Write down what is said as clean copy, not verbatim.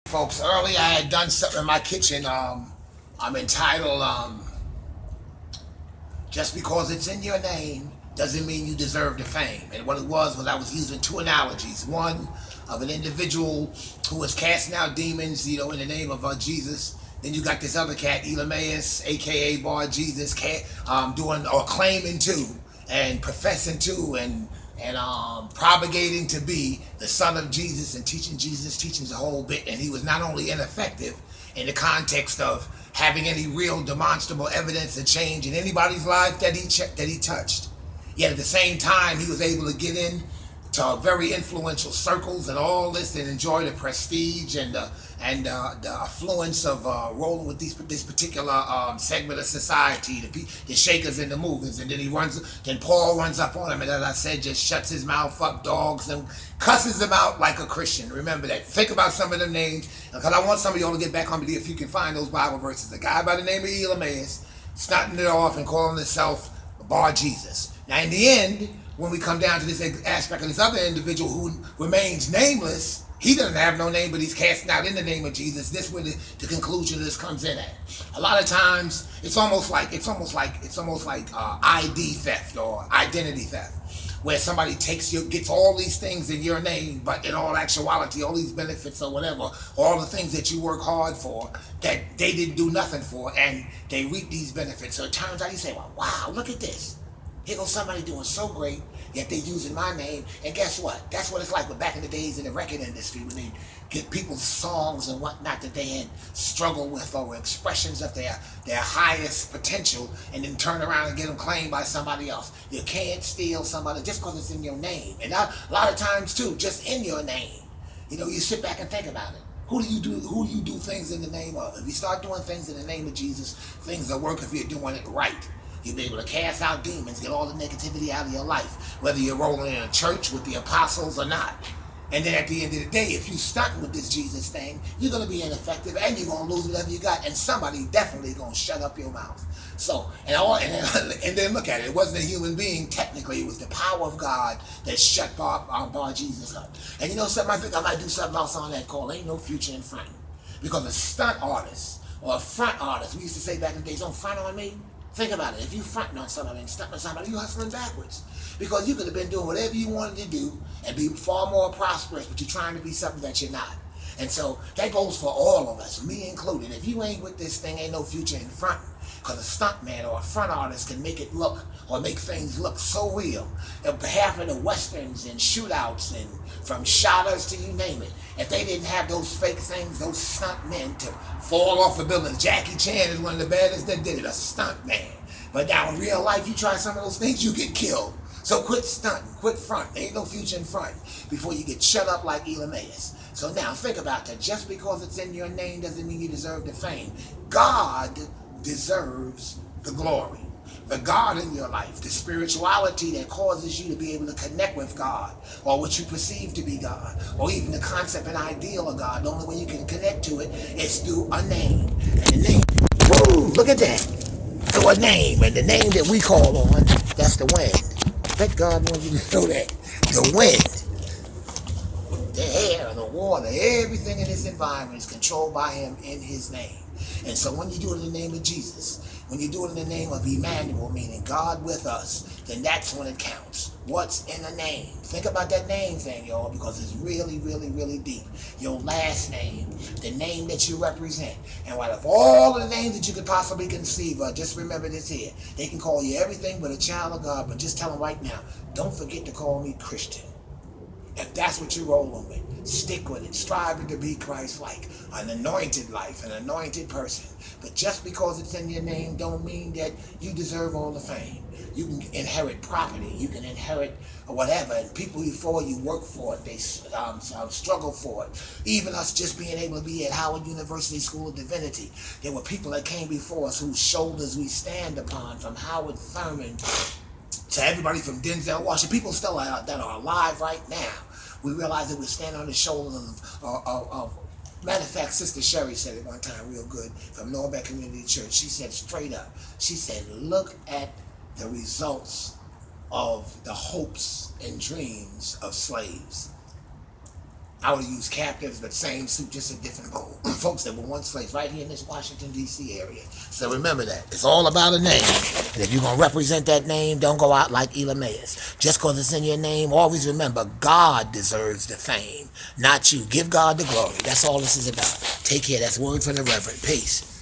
Folks, earlier I had done something in my kitchen. I'm entitled "Just Because It's in Your Name Doesn't Mean You Deserve the Fame." And what it was I was using two analogies. One of an individual who was casting out demons, in the name of Jesus. Then you got this other cat, Elemaeus, aka Bar Jesus, cat, doing or claiming to and professing to and propagating to be the son of Jesus and teaching Jesus teachings a whole bit. And he was not only ineffective in the context of having any real demonstrable evidence of change in anybody's life that he touched, yet at the same time he was able to get in to very influential circles and all this and enjoy the prestige and the affluence of rolling with this particular segment of society, the shakers and the movers. And then Paul runs up on him, and as I said, just shuts his mouth up, dogs, and cusses him out like a Christian. Remember that. Think about some of them names, because I want some of y'all to get back on me if you can find those Bible verses. A guy by the name of Elemaeus, snotting it off and calling himself Bar Jesus. Now, in the end, when we come down to this aspect of this other individual who remains nameless, he doesn't have no name, but he's casting out in the name of Jesus. This is where the conclusion of this comes in at. A lot of times, it's almost like ID theft or identity theft, where somebody gets all these things in your name, but in all actuality, all these benefits or whatever, all the things that you work hard for, that they didn't do nothing for, and they reap these benefits. So it turns out you say, well, wow, look at this. Here goes somebody doing so great, yet they're using my name. And guess what? That's what it's like back in the days in the record industry, when they get people's songs and whatnot that they had struggled with, or expressions of their highest potential, and then turn around and get them claimed by somebody else. You can't steal somebody just because it's in your name. And a lot of times too, just in your name. You sit back and think about it. Who do you do things in the name of? If you start doing things in the name of Jesus, things will work if you're doing it right. You'll be able to cast out demons, get all the negativity out of your life, whether you're rolling in a church with the apostles or not. And then at the end of the day, if you stunt with this Jesus thing, you're going to be ineffective and you're going to lose whatever you got, and somebody definitely going to shut up your mouth. So, and then look at it. It wasn't a human being, technically. It was the power of God that shut Bar Jesus up. And you know something? I think I might do something else on that call. Ain't no future in front. Because a stunt artist or a front artist, we used to say back in the days, don't front on me. Think about it. If you fronting on somebody and stunting on somebody, you're hustling backwards. Because you could have been doing whatever you wanted to do and be far more prosperous, but you're trying to be something that you're not. And so that goes for all of us, me included. If you ain't with this thing, ain't no future in front. Because a stunt man or a front artist can make it look or make things look so real. On behalf of the westerns and shootouts and from shotters to you name it, if they didn't have those fake things, those stunt men to fall off the buildings. Jackie Chan is one of the baddest that did it, a stunt man. But now in real life, you try some of those things, you get killed. So quit stunting, quit front. There ain't no future in front before you get shut up like Elemaeus. So now think about that. Just because it's in your name doesn't mean you deserve the fame. God deserves the glory. The God in your life, the spirituality that causes you to be able to connect with God, or what you perceive to be God, or even the concept and ideal of God. The only way you can connect to it is through a name. And the name, woo, look at that. Through a name, and the name that we call on, that's the wind. Thank God wants you to know that. The wind, the air, the water, everything in this environment is controlled by him in his name. And so when you do it in the name of Jesus, when you do it in the name of Emmanuel, meaning God with us, then that's when it counts. What's in a name? Think about that name thing, y'all, because it's really, really, really deep. Your last name, the name that you represent. And out of all of the names that you could possibly conceive of, just remember this here. They can call you everything but a child of God, but just tell them right now, don't forget to call me Christian. If that's what you're rolling with, stick with it. Striving to be Christ-like, an anointed life, an anointed person. But just because it's in your name don't mean that you deserve all the fame. You can inherit property. You can inherit whatever. And people before you work for it. They struggle for it. Even us just being able to be at Howard University School of Divinity. There were people that came before us whose shoulders we stand upon, from Howard Thurman to everybody from Denzel Washington. People still that are alive right now. We realize that we're standing on the shoulders of matter of fact, Sister Sherry said it one time real good from Norbeck Community Church. She said straight up, she said, look at the results of the hopes and dreams of slaves. I would have used captives, the same suit, just a different role. Folks that were once slaves right here in this Washington, D.C. area. So remember that. It's all about a name. And if you're going to represent that name, don't go out like Elameus. Just because it's in your name, always remember God deserves the fame, not you. Give God the glory. That's all this is about. Take care. That's word from the Reverend. Peace.